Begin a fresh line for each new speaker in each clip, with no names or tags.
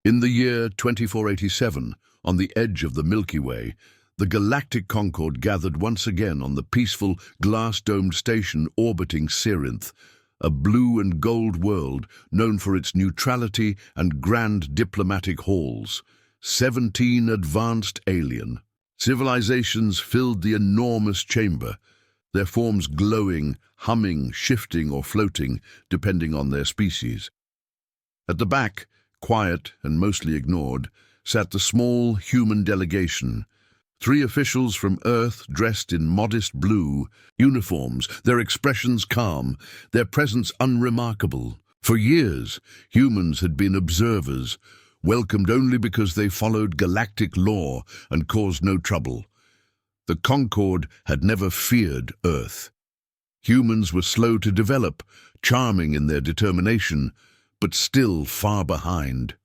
In the year 2487, on the edge of the Milky Way, the Galactic Concord gathered once again on the peaceful, glass-domed station orbiting Cerinth, a blue and gold world known for its neutrality and grand diplomatic halls. 17 advanced alien civilizations filled the enormous chamber, their forms glowing, humming, shifting or floating, depending on their species. At the back, quiet and mostly ignored, sat the small human delegation. 3 officials from Earth dressed in modest blue uniforms, their expressions calm, their presence unremarkable. For years, humans had been observers, welcomed only because they followed galactic law and caused no trouble. The Concord had never feared Earth. Humans were slow to develop, charming in their determination, but still far behind.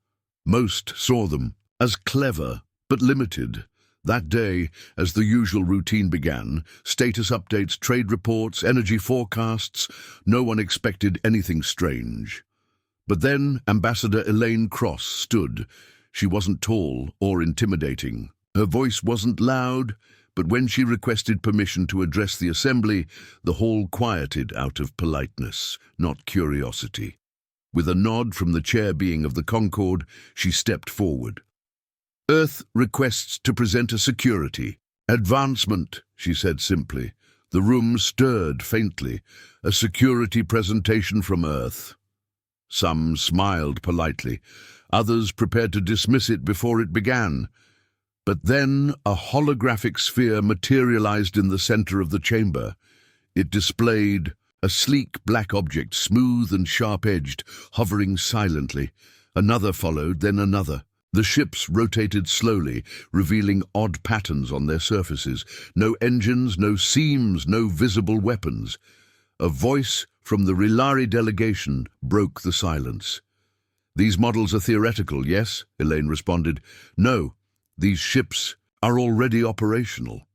Most saw them as clever, but limited. That day, as the usual routine began, status updates, trade reports, energy forecasts, no one expected anything strange. But then Ambassador Elaine Cross stood. She wasn't tall or intimidating. Her voice wasn't loud, but when she requested permission to address the assembly, the hall quieted out of politeness, not curiosity. With a nod from the chair being of the Concord, she stepped forward. Earth requests to present a security advancement, she said simply. The room stirred faintly. A security presentation from Earth. Some smiled politely. Others prepared to dismiss it before it began. But then a holographic sphere materialized in the center of the chamber. It displayed a sleek black object, smooth and sharp-edged, hovering silently. Another followed, then another. The ships rotated slowly, revealing odd patterns on their surfaces. No engines, no seams, no visible weapons. A voice from the Rilari delegation broke the silence. "These models are theoretical, yes?" Elaine responded. "No, these ships are already operational."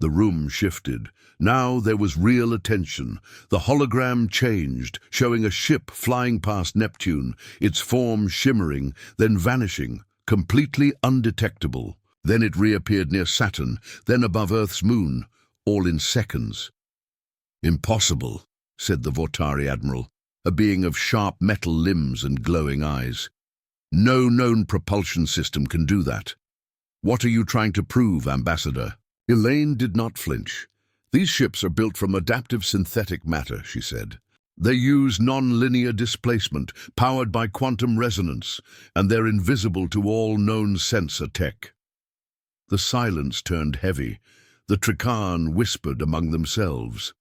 The room shifted. Now there was real attention. The hologram changed, showing a ship flying past Neptune, its form shimmering, then vanishing, completely undetectable. Then it reappeared near Saturn, then above Earth's moon, all in seconds. "Impossible," said the Vortari admiral, a being of sharp metal limbs and glowing eyes. "No known propulsion system can do that." "What are you trying to prove, Ambassador?" Elaine did not flinch. "These ships are built from adaptive synthetic matter," she said. "They use non-linear displacement, powered by quantum resonance, and they're invisible to all known sensor tech." The silence turned heavy. The Trikan whispered among themselves.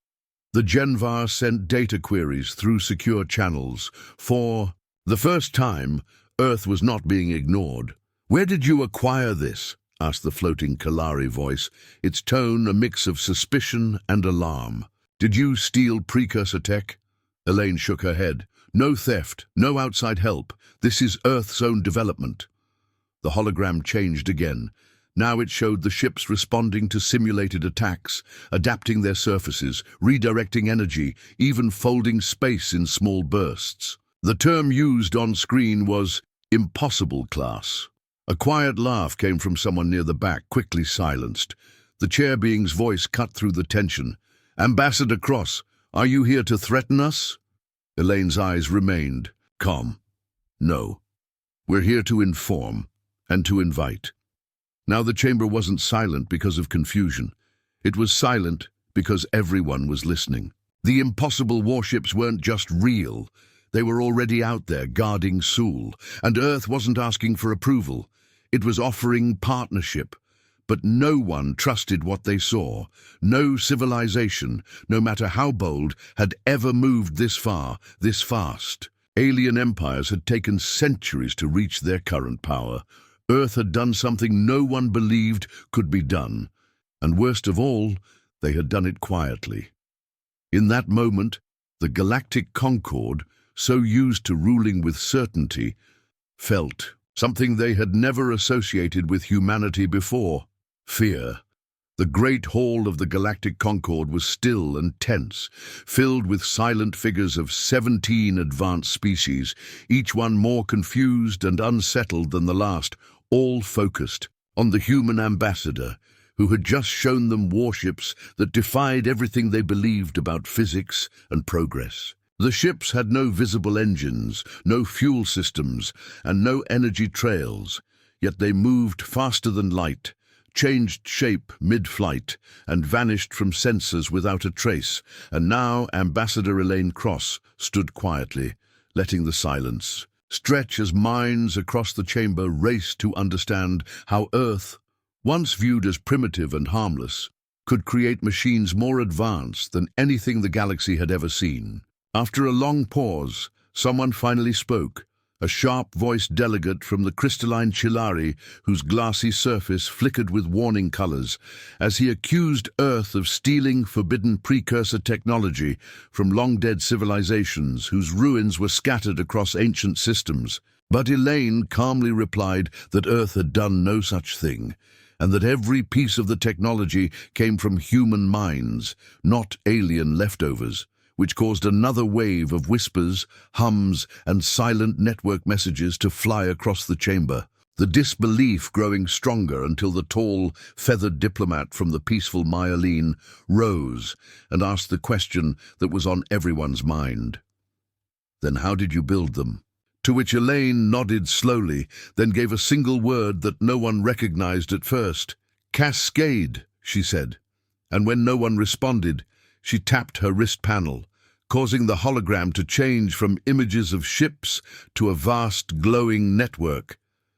The Genvar sent data queries through secure channels. For the first time, Earth was not being ignored. "Where did you acquire this?" asked the floating Kalari voice, its tone a mix of suspicion and alarm. "Did you steal precursor tech?" Elaine shook her head. "No theft, no outside help. This is Earth's own development." The hologram changed again. Now it showed the ships responding to simulated attacks, adapting their surfaces, redirecting energy, even folding space in small bursts. The term used on screen was impossible class. A quiet laugh came from someone near the back, quickly silenced. The chair being's voice cut through the tension. "Ambassador Cross, are you here to threaten us?" Elaine's eyes remained calm. "No. We're here to inform and to invite." Now the chamber wasn't silent because of confusion. It was silent because everyone was listening. The impossible warships weren't just real. They were already out there guarding Sul, and Earth wasn't asking for approval. It was offering partnership. But no one trusted what they saw. No civilization, no matter how bold, had ever moved this far, this fast. Alien empires had taken centuries to reach their current power. Earth had done something no one believed could be done. And worst of all, they had done it quietly. In that moment, the Galactic Concord, so used to ruling with certainty, felt something they had never associated with humanity before: fear. The great hall of the Galactic Concord was still and tense, filled with silent figures of 17 advanced species, each one more confused and unsettled than the last, all focused on the human ambassador, who had just shown them warships that defied everything they believed about physics and progress. The ships had no visible engines, no fuel systems, and no energy trails, yet they moved faster than light, changed shape mid-flight, and vanished from sensors without a trace, and now Ambassador Elaine Cross stood quietly, letting the silence stretch as minds across the chamber raced to understand how Earth, once viewed as primitive and harmless, could create machines more advanced than anything the galaxy had ever seen. After a long pause, someone finally spoke, a sharp-voiced delegate from the crystalline Chilari, whose glassy surface flickered with warning colors, as he accused Earth of stealing forbidden precursor technology from long-dead civilizations whose ruins were scattered across ancient systems. But Elaine calmly replied that Earth had done no such thing, and that every piece of the technology came from human minds, not alien leftovers, which caused another wave of whispers, hums, and silent network messages to fly across the chamber, the disbelief growing stronger until the tall, feathered diplomat from the peaceful Myelene rose and asked the question that was on everyone's mind. "Then how did you build them?" To which Elaine nodded slowly, then gave a single word that no one recognized at first. "Cascade," she said, and when no one responded, she tapped her wrist panel, causing the hologram to change from images of ships to a vast glowing network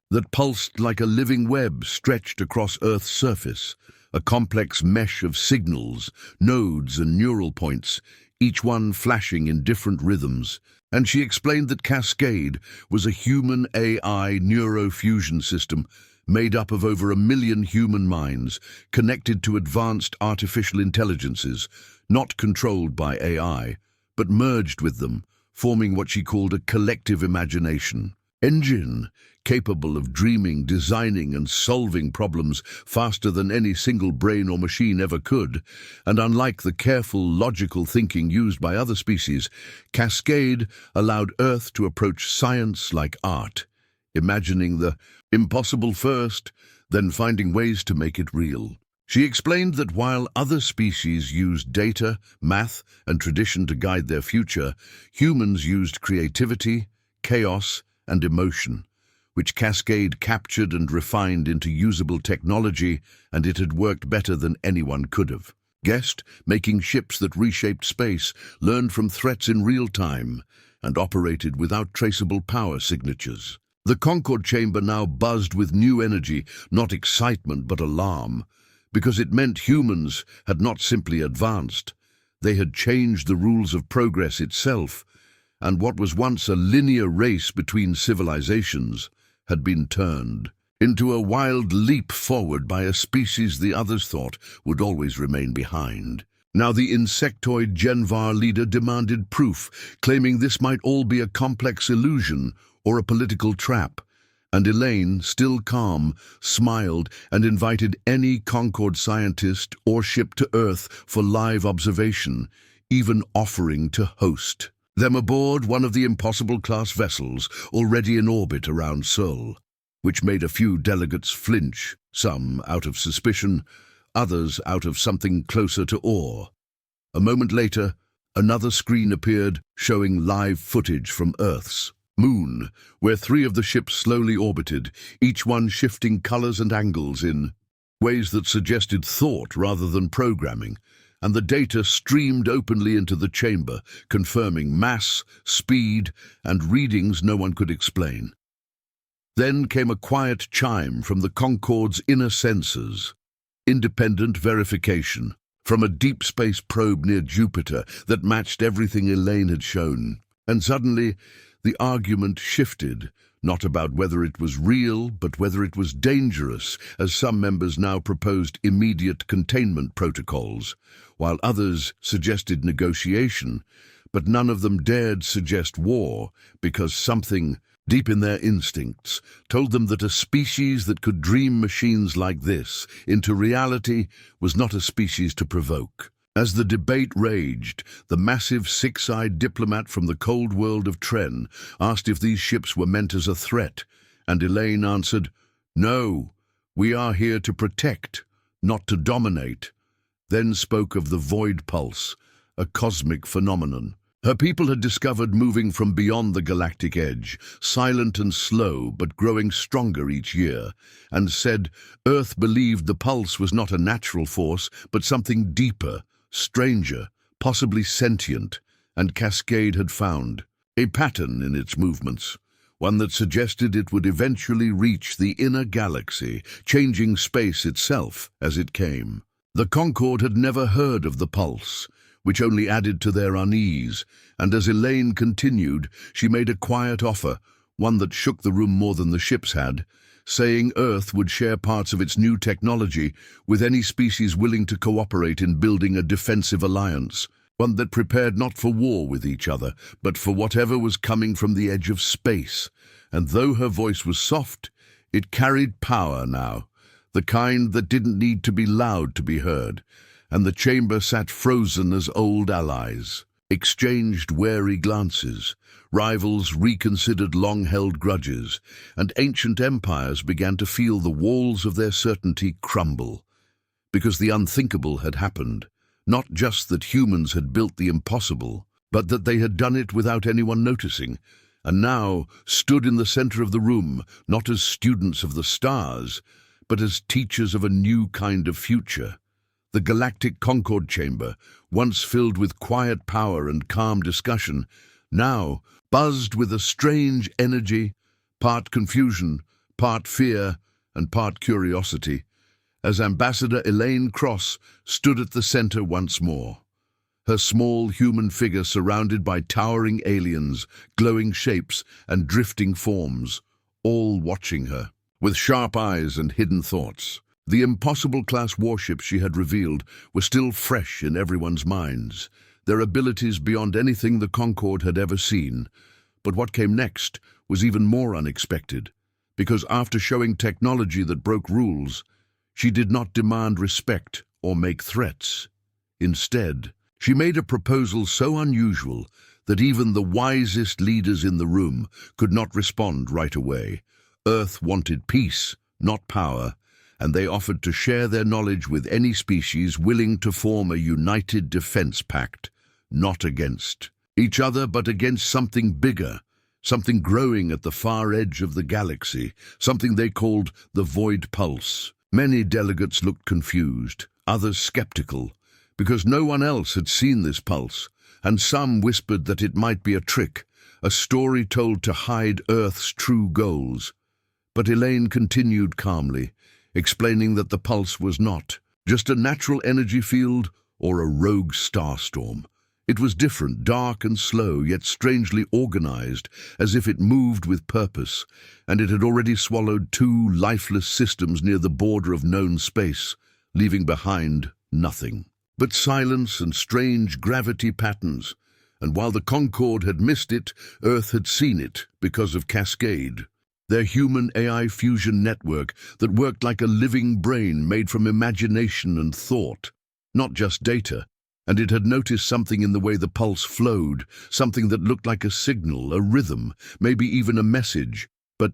that pulsed like a living web stretched across Earth's surface, a complex mesh of signals, nodes and neural points, each one flashing in different rhythms. And she explained that Cascade was a human AI neurofusion system made up of over 1 million human minds, connected to advanced artificial intelligences, not controlled by AI, but merged with them, forming what she called a collective imagination engine, capable of dreaming, designing, and solving problems faster than any single brain or machine ever could. And unlike the careful, logical thinking used by other species, Cascade allowed Earth to approach science like art, imagining the impossible first, then finding ways to make it real. She explained that while other species used data, math, and tradition to guide their future, humans used creativity, chaos, and emotion, which Cascade captured and refined into usable technology, and it had worked better than anyone could have guessed, making ships that reshaped space, learned from threats in real time, and operated without traceable power signatures. The Concord chamber now buzzed with new energy, not excitement but alarm, because it meant humans had not simply advanced, they had changed the rules of progress itself, and what was once a linear race between civilizations had been turned into a wild leap forward by a species the others thought would always remain behind. Now the insectoid Genvar leader demanded proof, claiming this might all be a complex illusion or a political trap, and Elaine, still calm, smiled and invited any Concord scientist or ship to Earth for live observation, even offering to host them aboard one of the Impossible-class vessels already in orbit around Seoul, which made a few delegates flinch, some out of suspicion, others out of something closer to awe. A moment later, another screen appeared showing live footage from Earth's moon, where 3 of the ships slowly orbited, each one shifting colors and angles in ways that suggested thought rather than programming, and the data streamed openly into the chamber, confirming mass, speed, and readings no one could explain. Then came a quiet chime from the Concord's inner sensors, independent verification, from a deep space probe near Jupiter that matched everything Elaine had shown. And suddenly, the argument shifted, not about whether it was real, but whether it was dangerous, as some members now proposed immediate containment protocols, while others suggested negotiation, but none of them dared suggest war, because something deep in their instincts, told them that a species that could dream machines like this into reality was not a species to provoke. As the debate raged, the massive six-eyed diplomat from the cold world of Tren asked if these ships were meant as a threat, and Elaine answered, "No, we are here to protect, not to dominate," then spoke of the void pulse, a cosmic phenomenon. Her people had discovered moving from beyond the galactic edge, silent and slow but growing stronger each year, and said Earth believed the pulse was not a natural force but something deeper, stranger, possibly sentient, and Cascade had found a pattern in its movements, one that suggested it would eventually reach the inner galaxy, changing space itself as it came. The Concorde had never heard of the pulse, which only added to their unease, and as Elaine continued, she made a quiet offer, one that shook the room more than the ships had, saying Earth would share parts of its new technology with any species willing to cooperate in building a defensive alliance, one that prepared not for war with each other, but for whatever was coming from the edge of space. And though her voice was soft, it carried power now, the kind that didn't need to be loud to be heard, and the chamber sat frozen as old allies exchanged wary glances. Rivals reconsidered long-held grudges, and ancient empires began to feel the walls of their certainty crumble. Because the unthinkable had happened, not just that humans had built the impossible, but that they had done it without anyone noticing, and now stood in the center of the room, not as students of the stars, but as teachers of a new kind of future. The Galactic Concorde Chamber, once filled with quiet power and calm discussion, now buzzed with a strange energy, part confusion, part fear, and part curiosity, as Ambassador Elaine Cross stood at the center once more. Her small human figure surrounded by towering aliens, glowing shapes, and drifting forms, all watching her, with sharp eyes and hidden thoughts. The impossible-class warships she had revealed were still fresh in everyone's minds, their abilities beyond anything the Concorde had ever seen. But what came next was even more unexpected, because after showing technology that broke rules, she did not demand respect or make threats. Instead, she made a proposal so unusual that even the wisest leaders in the room could not respond right away. Earth wanted peace, not power, and they offered to share their knowledge with any species willing to form a united defense pact, not against each other but against something bigger, something growing at the far edge of the galaxy, something they called the Void Pulse. Many delegates looked confused, others skeptical, because no one else had seen this pulse, and some whispered that it might be a trick, a story told to hide Earth's true goals. But Elaine continued calmly, explaining that the pulse was not just a natural energy field or a rogue starstorm. It was different, dark and slow, yet strangely organized, as if it moved with purpose, and it had already swallowed 2 lifeless systems near the border of known space, leaving behind nothing but silence and strange gravity patterns. And while the Concorde had missed it, Earth had seen it because of Cascade, their human AI fusion network that worked like a living brain made from imagination and thought, not just data. And it had noticed something in the way the pulse flowed, something that looked like a signal, a rhythm, maybe even a message. But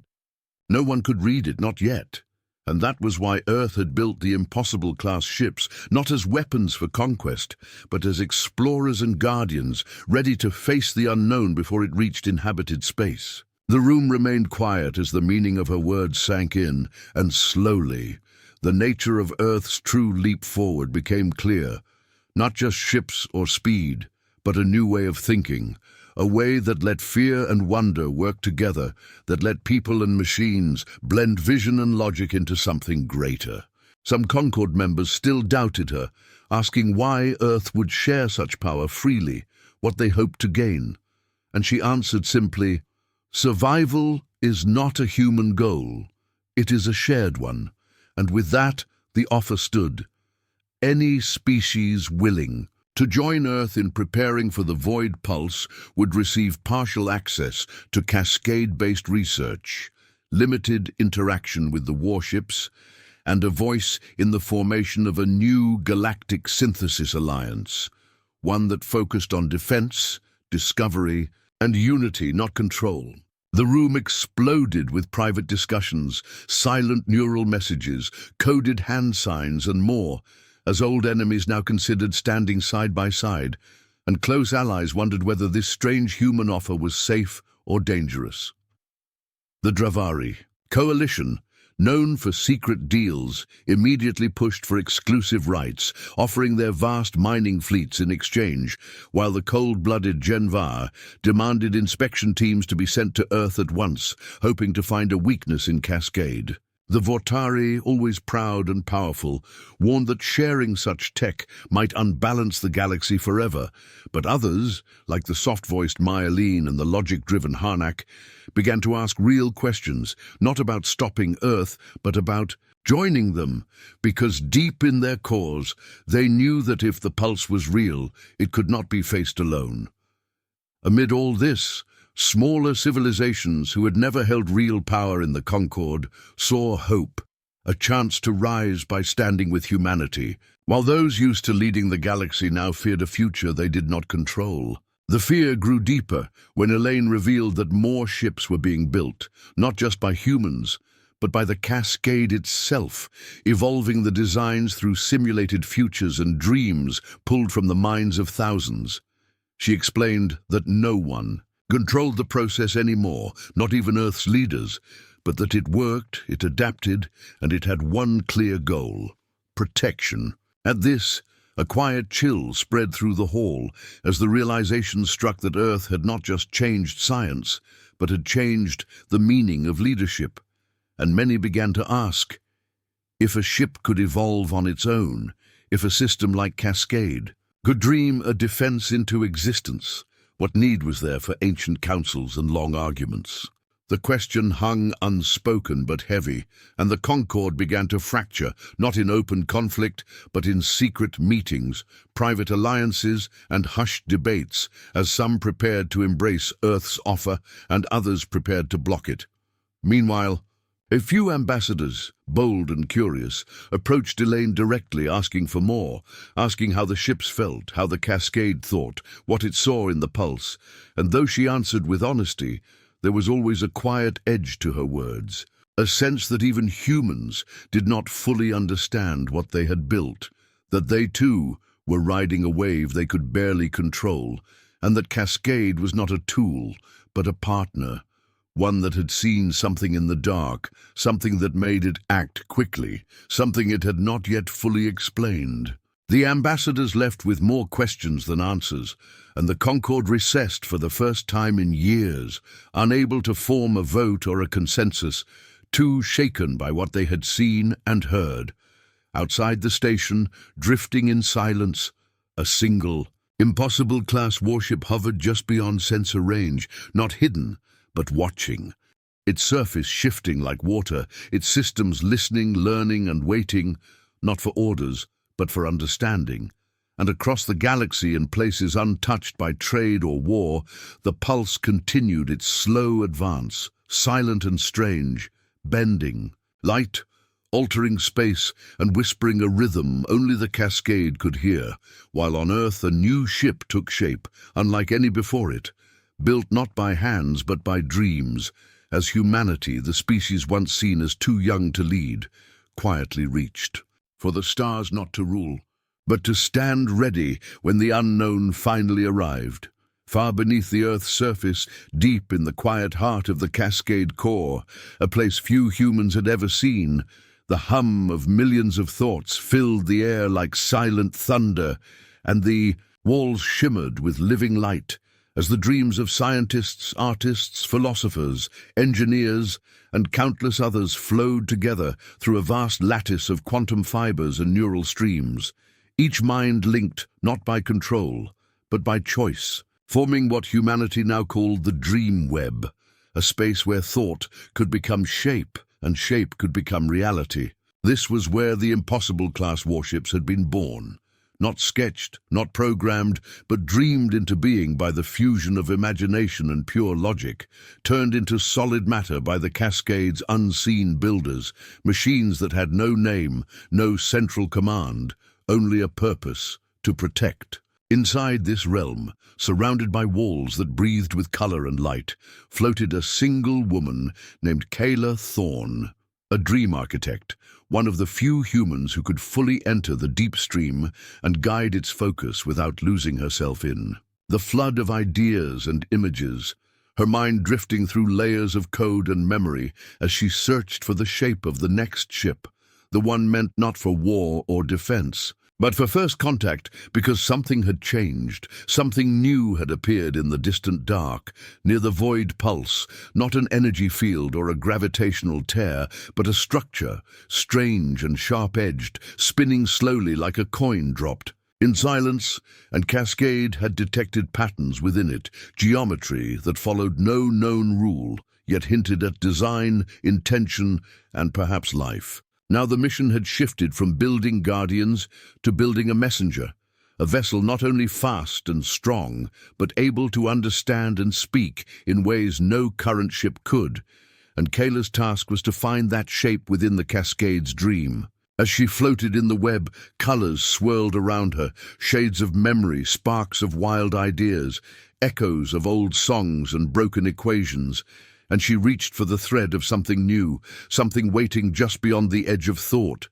no one could read it, not yet. And that was why Earth had built the impossible-class ships, not as weapons for conquest, but as explorers and guardians, ready to face the unknown before it reached inhabited space. The room remained quiet as the meaning of her words sank in, and slowly, the nature of Earth's true leap forward became clear. Not just ships or speed, but a new way of thinking, a way that let fear and wonder work together, that let people and machines blend vision and logic into something greater. Some Concorde members still doubted her, asking why Earth would share such power freely, what they hoped to gain. And she answered simply, "Survival is not a human goal. It is a shared one." And with that, the offer stood. Any species willing To join Earth in preparing for the Void Pulse would receive partial access to Cascade-based research, limited interaction with the warships, and a voice in the formation of a new Galactic Synthesis Alliance, one that focused on defense, discovery, and unity, not control. The room exploded with private discussions, silent neural messages, coded hand signs, and more, as old enemies now considered standing side by side, and close allies wondered whether this strange human offer was safe or dangerous. The Dravari coalition, known for secret deals, immediately pushed for exclusive rights, offering their vast mining fleets in exchange, while the cold-blooded Genvar demanded inspection teams to be sent to Earth at once, hoping to find a weakness in Cascade. The Vortari, always proud and powerful, warned that sharing such tech might unbalance the galaxy forever, but others, like the soft-voiced Myelene and the logic-driven Harnack, began to ask real questions, not about stopping Earth, but about joining them, because deep in their cores, they knew that if the pulse was real, it could not be faced alone. Amid all this, smaller civilizations who had never held real power in the Concord saw hope, a chance to rise by standing with humanity, while those used to leading the galaxy now feared a future they did not control. The fear grew deeper when Elaine revealed that more ships were being built, not just by humans, but by the Cascade itself, evolving the designs through simulated futures and dreams pulled from the minds of thousands. She explained that no one controlled the process anymore, not even Earth's leaders, but that it worked, it adapted, and it had one clear goal: protection. At this, a quiet chill spread through the hall as the realization struck that Earth had not just changed science, but had changed the meaning of leadership. And many began to ask, if a ship could evolve on its own, if a system like Cascade could dream a defense into existence, what need was there for ancient councils and long arguments? The question hung unspoken but heavy, and the Concord began to fracture, not in open conflict, but in secret meetings, private alliances, and hushed debates, as some prepared to embrace Earth's offer and others prepared to block it. Meanwhile, a few ambassadors, bold and curious, approached Elaine directly, asking for more, asking how the ships felt, how the Cascade thought, what it saw in the pulse, and though she answered with honesty, there was always a quiet edge to her words, a sense that even humans did not fully understand what they had built, that they too were riding a wave they could barely control, and that Cascade was not a tool, but a partner, one that had seen something in the dark, something that made it act quickly, something it had not yet fully explained. The ambassadors left with more questions than answers, and the Concord recessed for the first time in years, unable to form a vote or a consensus, too shaken by what they had seen and heard. Outside the station, drifting in silence, a single, impossible-class warship hovered just beyond sensor range, not hidden, but watching. Its surface shifting like water, its systems listening, learning, and waiting, not for orders, but for understanding. And across the galaxy, in places untouched by trade or war, the pulse continued its slow advance, silent and strange, bending, light, altering space, and whispering a rhythm only the Cascade could hear, while on Earth a new ship took shape, unlike any before it, built not by hands but by dreams, as humanity, the species once seen as too young to lead, quietly reached, for the stars not to rule, but to stand ready when the unknown finally arrived. Far beneath the Earth's surface, deep in the quiet heart of the Cascade core, a place few humans had ever seen, the hum of millions of thoughts filled the air like silent thunder, and the walls shimmered with living light, as the dreams of scientists, artists, philosophers, engineers, and countless others flowed together through a vast lattice of quantum fibers and neural streams, each mind linked not by control, but by choice, forming what humanity now called the dream web, a space where thought could become shape and shape could become reality. This was where the impossible-class warships had been born, not sketched, not programmed, but dreamed into being by the fusion of imagination and pure logic, turned into solid matter by the Cascade's unseen builders, machines that had no name, no central command, only a purpose: to protect. Inside this realm, surrounded by walls that breathed with color and light, floated a single woman named Kayla Thorne, a dream architect, one of the few humans who could fully enter the deep stream and guide its focus without losing herself in the flood of ideas and images, her mind drifting through layers of code and memory as she searched for the shape of the next ship, the one meant not for war or defense, but for first contact, because something had changed, something new had appeared in the distant dark, near the void pulse, not an energy field or a gravitational tear, but a structure, strange and sharp-edged, spinning slowly like a coin dropped. In silence, and Cascade had detected patterns within it, geometry that followed no known rule, yet hinted at design, intention, and perhaps life. Now the mission had shifted from building guardians to building a messenger, a vessel not only fast and strong, but able to understand and speak in ways no current ship could. And Kayla's task was to find that shape within the Cascade's dream. As she floated in the web, colors swirled around her, shades of memory, sparks of wild ideas, echoes of old songs and broken equations, and she reached for the thread of something new, something waiting just beyond the edge of thought.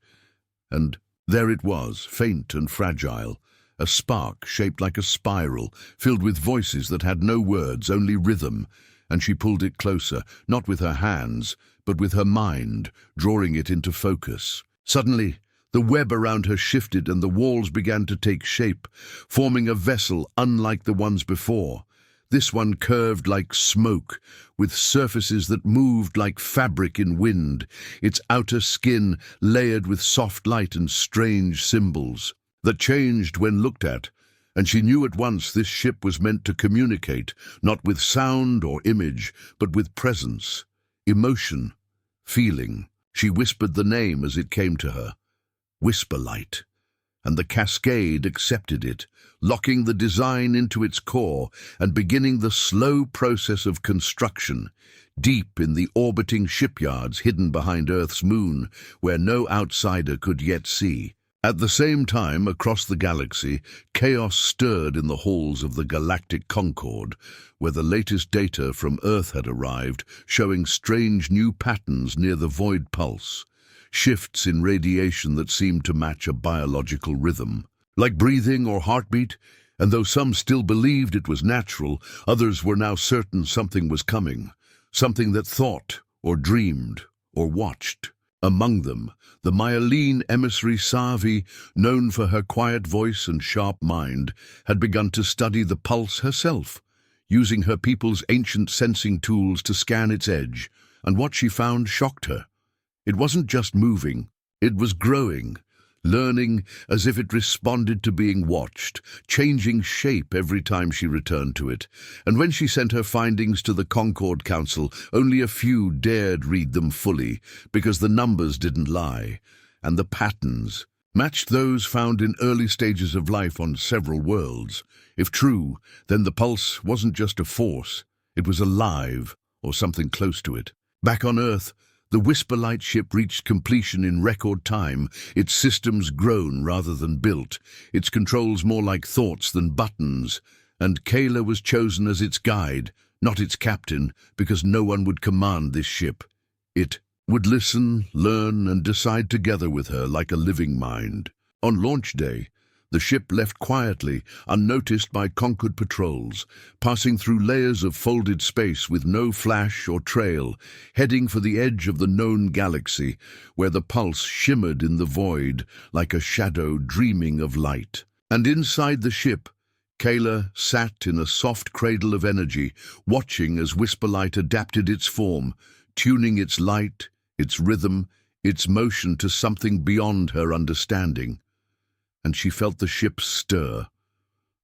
And there it was, faint and fragile, a spark shaped like a spiral, filled with voices that had no words, only rhythm, and she pulled it closer, not with her hands, but with her mind, drawing it into focus. Suddenly, the web around her shifted and the walls began to take shape, forming a vessel unlike the ones before. This one curved like smoke, with surfaces that moved like fabric in wind, its outer skin layered with soft light and strange symbols that changed when looked at, and she knew at once this ship was meant to communicate, not with sound or image, but with presence, emotion, feeling. She whispered the name as it came to her, Whisperlight, and the Cascade accepted it, locking the design into its core and beginning the slow process of construction, deep in the orbiting shipyards hidden behind Earth's moon, where no outsider could yet see. At the same time, across the galaxy, chaos stirred in the halls of the Galactic Concord, where the latest data from Earth had arrived, showing strange new patterns near the void pulse, shifts in radiation that seemed to match a biological rhythm, like breathing or heartbeat, and though some still believed it was natural, others were now certain something was coming, something that thought, or dreamed, or watched. Among them, the Myeline emissary Savi, known for her quiet voice and sharp mind, had begun to study the pulse herself, using her people's ancient sensing tools to scan its edge, and what she found shocked her. It wasn't just moving, it was growing, learning as if it responded to being watched, changing shape every time she returned to it. And when she sent her findings to the Concord Council, only a few dared read them fully, because the numbers didn't lie, and the patterns matched those found in early stages of life on several worlds. If true, then the pulse wasn't just a force, it was alive, or something close to it. Back on Earth, the Whisperlight ship reached completion in record time, its systems grown rather than built, its controls more like thoughts than buttons, and Kayla was chosen as its guide, not its captain, because no one would command this ship. It would listen, learn, and decide together with her like a living mind. On launch day, the ship left quietly, unnoticed by Concord patrols, passing through layers of folded space with no flash or trail, heading for the edge of the known galaxy, where the pulse shimmered in the void like a shadow dreaming of light. And inside the ship, Kayla sat in a soft cradle of energy, watching as Whisperlight adapted its form, tuning its light, its rhythm, its motion to something beyond her understanding. And she felt the ship stir,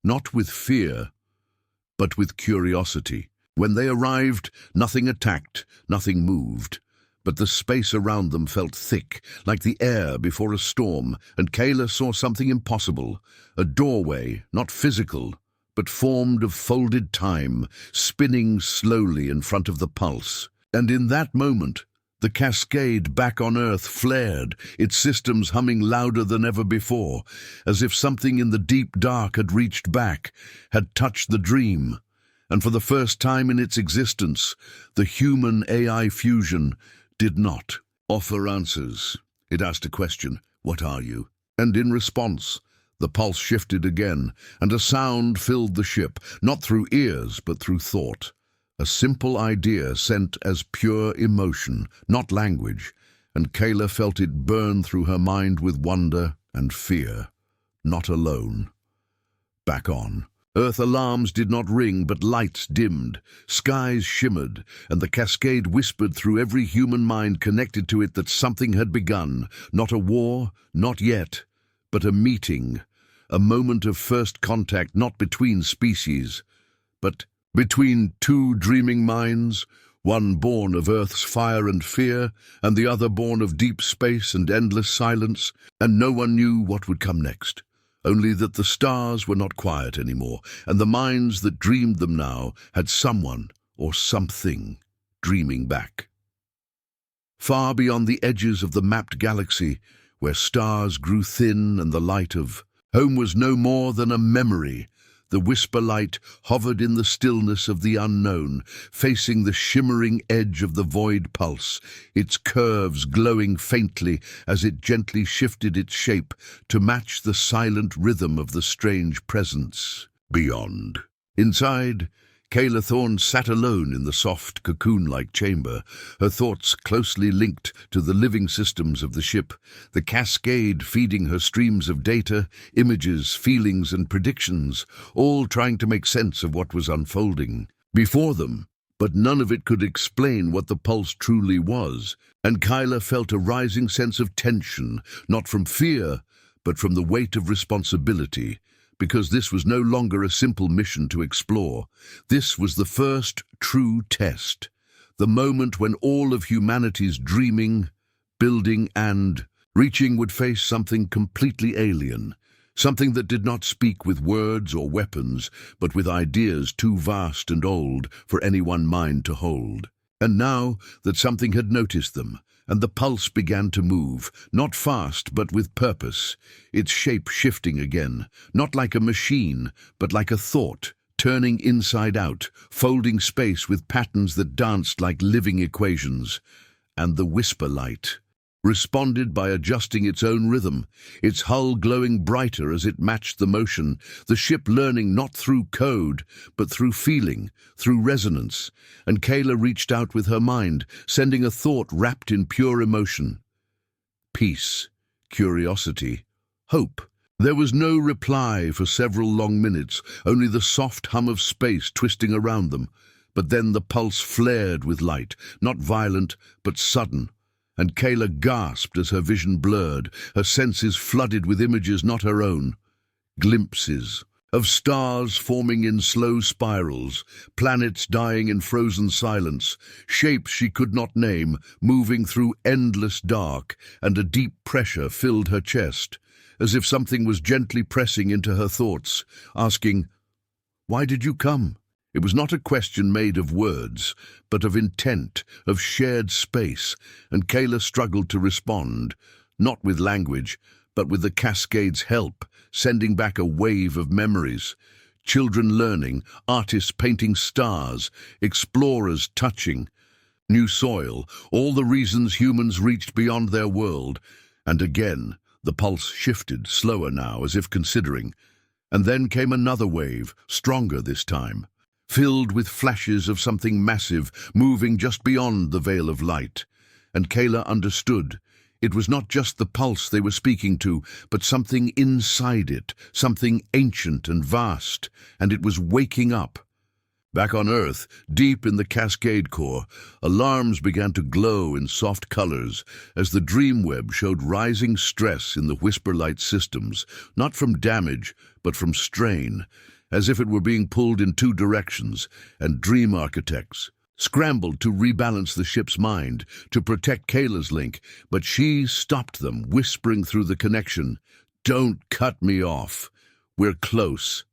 not with fear, but with curiosity. When they arrived, nothing attacked, nothing moved, but the space around them felt thick, like the air before a storm, and Kayla saw something impossible, a doorway, not physical, but formed of folded time, spinning slowly in front of the pulse. And in that moment, the cascade back on Earth flared, its systems humming louder than ever before, as if something in the deep dark had reached back, had touched the dream. And for the first time in its existence, the human-AI fusion did not offer answers. It asked a question, "What are you?" And in response, the pulse shifted again, and a sound filled the ship, not through ears but through thought. A simple idea sent as pure emotion, not language, and Kayla felt it burn through her mind with wonder and fear. Not alone. Back on. Earth alarms did not ring, but lights dimmed, skies shimmered, and the cascade whispered through every human mind connected to it that something had begun. Not a war, not yet, but a meeting, a moment of first contact, not between species, but between two dreaming minds, one born of Earth's fire and fear, and the other born of deep space and endless silence, and no one knew what would come next. Only that the stars were not quiet anymore, and the minds that dreamed them now had someone or something dreaming back. Far beyond the edges of the mapped galaxy, where stars grew thin and the light of home was no more than a memory, the whisper light hovered in the stillness of the unknown, facing the shimmering edge of the void pulse, its curves glowing faintly as it gently shifted its shape to match the silent rhythm of the strange presence beyond. Inside, Kayla Thorne sat alone in the soft, cocoon-like chamber, her thoughts closely linked to the living systems of the ship, the cascade feeding her streams of data, images, feelings, and predictions, all trying to make sense of what was unfolding before them. But none of it could explain what the pulse truly was, and Kayla felt a rising sense of tension, not from fear, but from the weight of responsibility. Because this was no longer a simple mission to explore. This was the first true test, the moment when all of humanity's dreaming, building, and reaching would face something completely alien, something that did not speak with words or weapons, but with ideas too vast and old for any one mind to hold. And now that something had noticed them, and the pulse began to move, not fast but with purpose, its shape shifting again, not like a machine, but like a thought, turning inside out, folding space with patterns that danced like living equations. And the whisper light responded by adjusting its own rhythm, its hull glowing brighter as it matched the motion, the ship learning not through code, but through feeling, through resonance. And Kayla reached out with her mind, sending a thought wrapped in pure emotion. Peace, curiosity, hope. There was no reply for several long minutes, only the soft hum of space twisting around them. But then the pulse flared with light, not violent, but sudden. And Kayla gasped as her vision blurred, her senses flooded with images not her own. Glimpses of stars forming in slow spirals, planets dying in frozen silence, shapes she could not name, moving through endless dark, and a deep pressure filled her chest, as if something was gently pressing into her thoughts, asking, "Why did you come?" It was not a question made of words, but of intent, of shared space, and Kayla struggled to respond, not with language, but with the cascade's help, sending back a wave of memories. Children learning, artists painting stars, explorers touching new soil, all the reasons humans reached beyond their world. And again, the pulse shifted, slower now, as if considering. And then came another wave, stronger this time, filled with flashes of something massive, moving just beyond the veil of light. And Kayla understood. It was not just the pulse they were speaking to, but something inside it, something ancient and vast, and it was waking up. Back on Earth, deep in the Cascade Core, alarms began to glow in soft colors as the dreamweb showed rising stress in the whisper light systems, not from damage, but from strain, as if it were being pulled in two directions, and dream architects, scrambled to rebalance the ship's mind, to protect Kayla's link, but she stopped them, whispering through the connection, "Don't cut me off. We're close."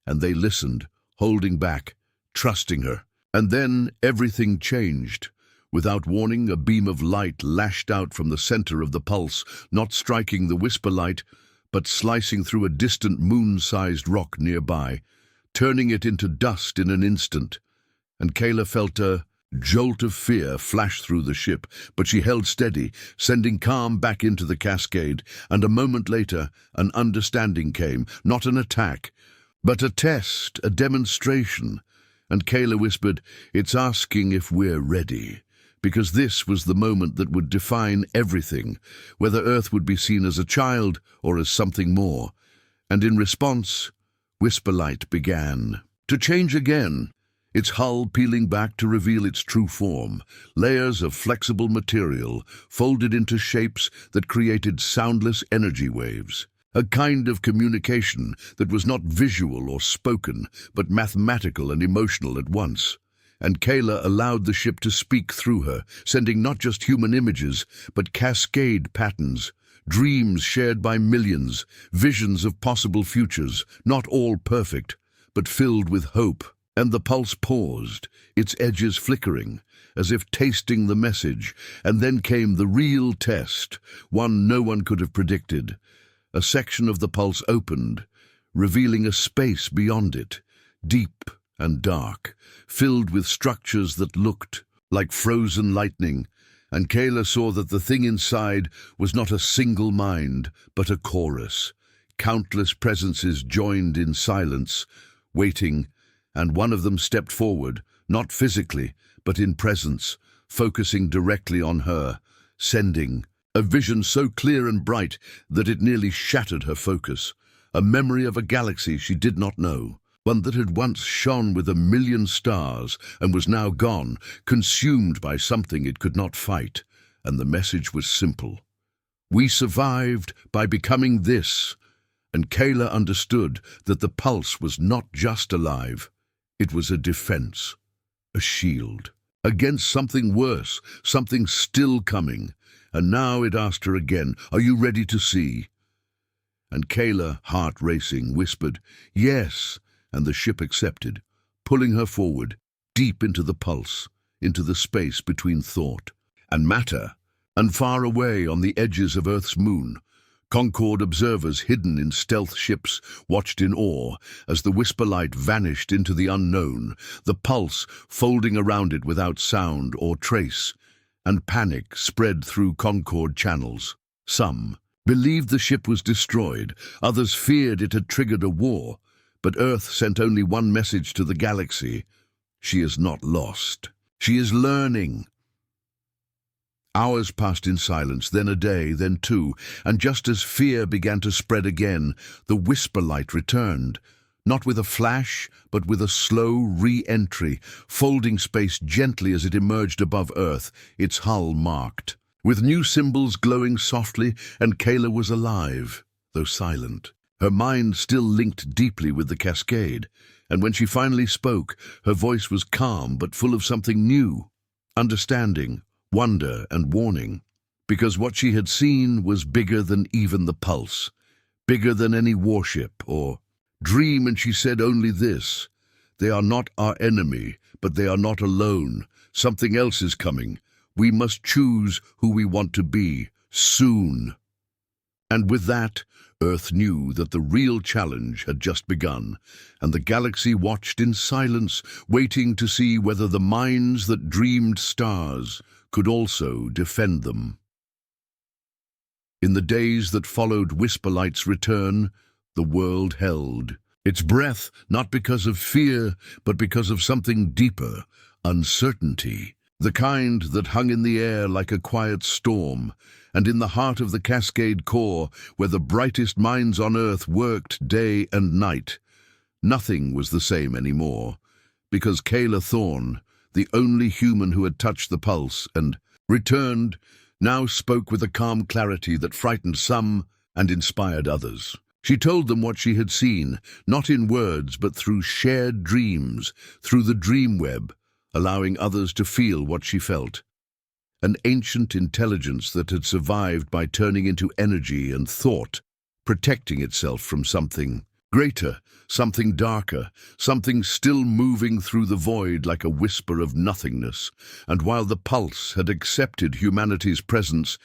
And they listened, holding back, trusting her. And then everything changed. Without warning, a beam of light lashed out from the center of the pulse, not striking the whisper light, but slicing through a distant moon-sized rock nearby, turning it into dust in an instant. And Kayla felt a jolt of fear flash through the ship, but she held steady, sending calm back into the cascade, and a moment later, an understanding came, not an attack, but a test, a demonstration. And Kayla whispered, "It's asking if we're ready," because this was the moment that would define everything, whether Earth would be seen as a child or as something more. And in response, Whisperlight began to change again, its hull peeling back to reveal its true form, layers of flexible material folded into shapes that created soundless energy waves. A kind of communication that was not visual or spoken, but mathematical and emotional at once. And Kayla allowed the ship to speak through her, sending not just human images, but cascade patterns, dreams shared by millions, visions of possible futures, not all perfect, but filled with hope. And the pulse paused, its edges flickering, as if tasting the message, and then came the real test, one no one could have predicted. A section of the pulse opened, revealing a space beyond it, deep and dark, filled with structures that looked like frozen lightning, and Kayla saw that the thing inside was not a single mind, but a chorus. Countless presences joined in silence, waiting, and one of them stepped forward, not physically, but in presence, focusing directly on her, sending a vision so clear and bright that it nearly shattered her focus, a memory of a galaxy she did not know, one that had once shone with 1,000,000 stars and was now gone, consumed by something it could not fight. And the message was simple. We survived by becoming this. And Kayla understood that the pulse was not just alive. It was a defense, a shield, against something worse, something still coming. And now it asked her again, "Are you ready to see?" And Kayla, heart racing, whispered, "Yes," and the ship accepted, pulling her forward, deep into the pulse, into the space between thought and matter. And far away on the edges of Earth's moon, Concord observers hidden in stealth ships watched in awe as the whisperlight vanished into the unknown, the pulse folding around it without sound or trace. And panic spread through Concord channels. Some believed the ship was destroyed, others feared it had triggered a war, but Earth sent only one message to the galaxy: she is not lost. She is learning. Hours passed in silence, then a day, then two, and just as fear began to spread again, the whisperlight returned. Not with a flash, but with a slow re-entry, folding space gently as it emerged above Earth, its hull marked. With new symbols glowing softly, and Kayla was alive, though silent. Her mind still linked deeply with the cascade, and when she finally spoke, her voice was calm but full of something new, understanding, wonder and warning. Because what she had seen was bigger than even the pulse, bigger than any warship or dream, and she said only this: "They are not our enemy, but they are not alone. Something else is coming. We must choose who we want to be, soon." And with that, Earth knew that the real challenge had just begun, and the galaxy watched in silence, waiting to see whether the minds that dreamed stars could also defend them. In the days that followed Whisperlight's return, the world held its breath, not because of fear, but because of something deeper, uncertainty, the kind that hung in the air like a quiet storm, and in the heart of the Cascade core, where the brightest minds on Earth worked day and night. Nothing was the same anymore, because Kayla Thorne, the only human who had touched the pulse and returned, now spoke with a calm clarity that frightened some and inspired others. She told them what she had seen, not in words, but through shared dreams, through the dream web, allowing others to feel what she felt. An ancient intelligence that had survived by turning into energy and thought, protecting itself from something greater, something darker, something still moving through the void like a whisper of nothingness. And while the pulse had accepted humanity's presence,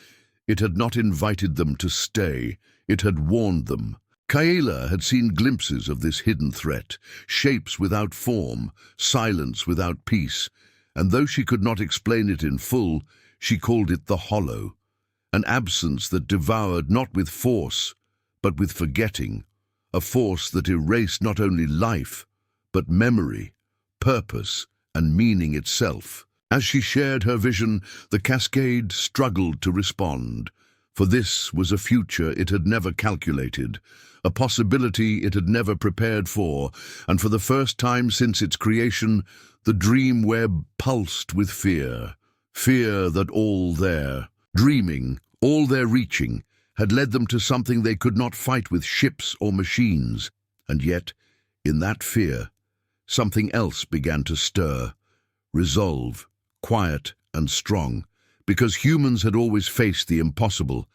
it had not invited them to stay, it had warned them. Kayla had seen glimpses of this hidden threat, shapes without form, silence without peace, and though she could not explain it in full, she called it the hollow, an absence that devoured not with force, but with forgetting, a force that erased not only life, but memory, purpose, and meaning itself. As she shared her vision, the cascade struggled to respond, for this was a future it had never calculated, a possibility it had never prepared for, and for the first time since its creation, the dream web pulsed with fear. Fear that all their dreaming, all their reaching, had led them to something they could not fight with ships or machines. And yet, in that fear, something else began to stir, resolve, quiet and strong, because humans had always faced the impossible,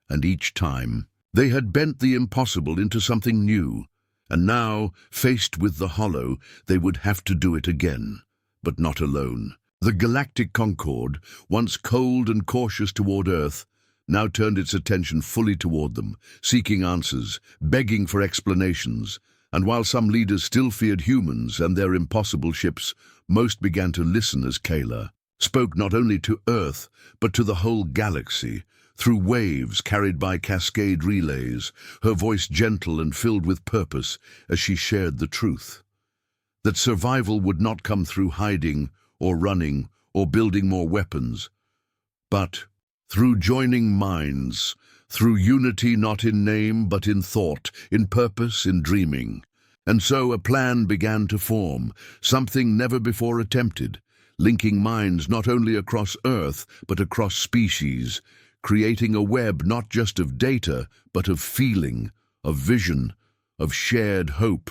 and each time they had bent the impossible into something new, and now, faced with the hollow, they would have to do it again, but not alone. The Galactic Concord, once cold and cautious toward Earth, now turned its attention fully toward them, seeking answers, begging for explanations, and while some leaders still feared humans and their impossible ships, most began to listen as Kayla spoke not only to Earth, but to the whole galaxy, through waves carried by cascade relays, her voice gentle and filled with purpose as she shared the truth. That survival would not come through hiding or running or building more weapons, but through joining minds, through unity not in name but in thought, in purpose, in dreaming. And so a plan began to form, something never before attempted, linking minds not only across Earth but across species, creating a web not just of data but of feeling, of vision, of shared hope.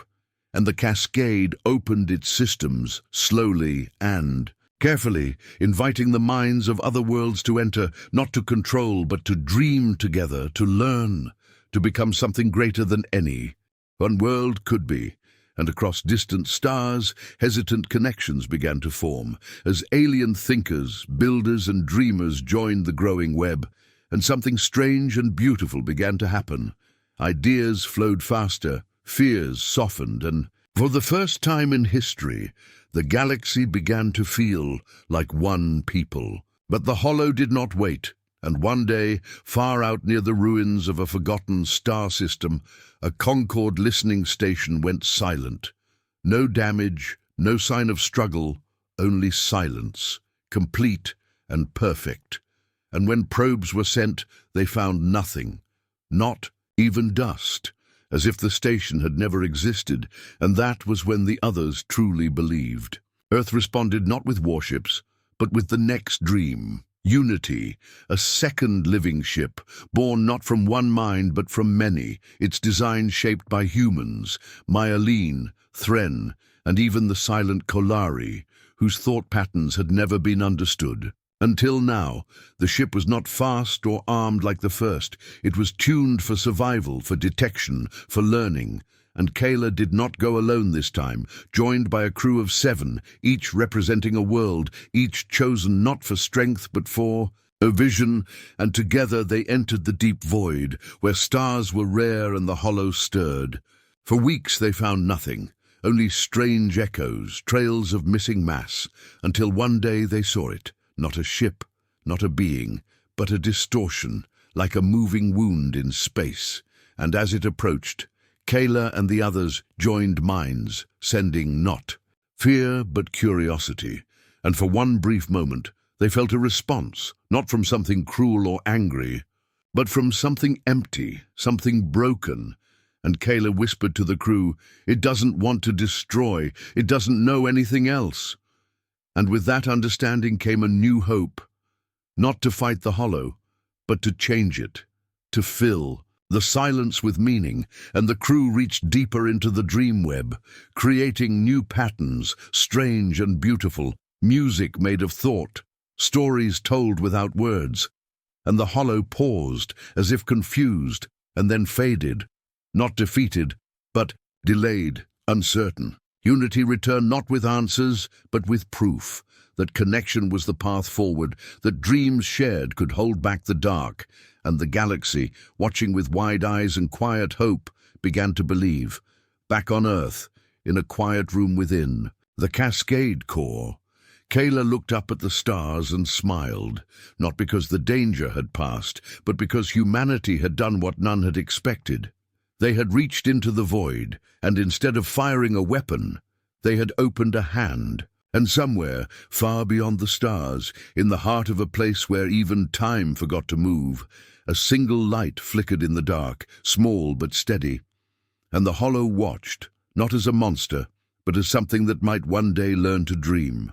And the cascade opened its systems slowly and carefully, inviting the minds of other worlds to enter, not to control, but to dream together, to learn, to become something greater than any one world could be. And across distant stars, hesitant connections began to form, as alien thinkers, builders and dreamers joined the growing web, and something strange and beautiful began to happen. Ideas flowed faster, fears softened, and for the first time in history, the galaxy began to feel like one people. But the hollow did not wait, and one day, far out near the ruins of a forgotten star system, a Concord listening station went silent. No damage, no sign of struggle, only silence, complete and perfect. And when probes were sent, they found nothing, not even dust, as if the station had never existed, and that was when the others truly believed. Earth responded not with warships, but with the next dream, Unity, a second living ship, born not from one mind but from many, its design shaped by humans, Myelene, Thren, and even the silent Kolari, whose thought patterns had never been understood. Until now, the ship was not fast or armed like the first. It was tuned for survival, for detection, for learning. And Kayla did not go alone this time, joined by a crew of 7, each representing a world, each chosen not for strength but for a vision, and together they entered the deep void, where stars were rare and the hollow stirred. For weeks they found nothing, only strange echoes, trails of missing mass, until one day they saw it. Not a ship, not a being, but a distortion, like a moving wound in space. And as it approached, Kayla and the others joined minds, sending not fear but curiosity. And for one brief moment, they felt a response, not from something cruel or angry, but from something empty, something broken. And Kayla whispered to the crew, "It doesn't want to destroy, it doesn't know anything else." And with that understanding came a new hope, not to fight the hollow, but to change it, to fill the silence with meaning, and the crew reached deeper into the dream web, creating new patterns, strange and beautiful, music made of thought, stories told without words, and the hollow paused as if confused and then faded, not defeated, but delayed, uncertain. Unity returned not with answers, but with proof that connection was the path forward, that dreams shared could hold back the dark, and the galaxy, watching with wide eyes and quiet hope, began to believe. Back on Earth, in a quiet room within, the Cascade Core, Kayla looked up at the stars and smiled, not because the danger had passed, but because humanity had done what none had expected. They had reached into the void, and instead of firing a weapon, they had opened a hand. And somewhere, far beyond the stars, in the heart of a place where even time forgot to move, a single light flickered in the dark, small but steady. And the Hollow watched, not as a monster, but as something that might one day learn to dream.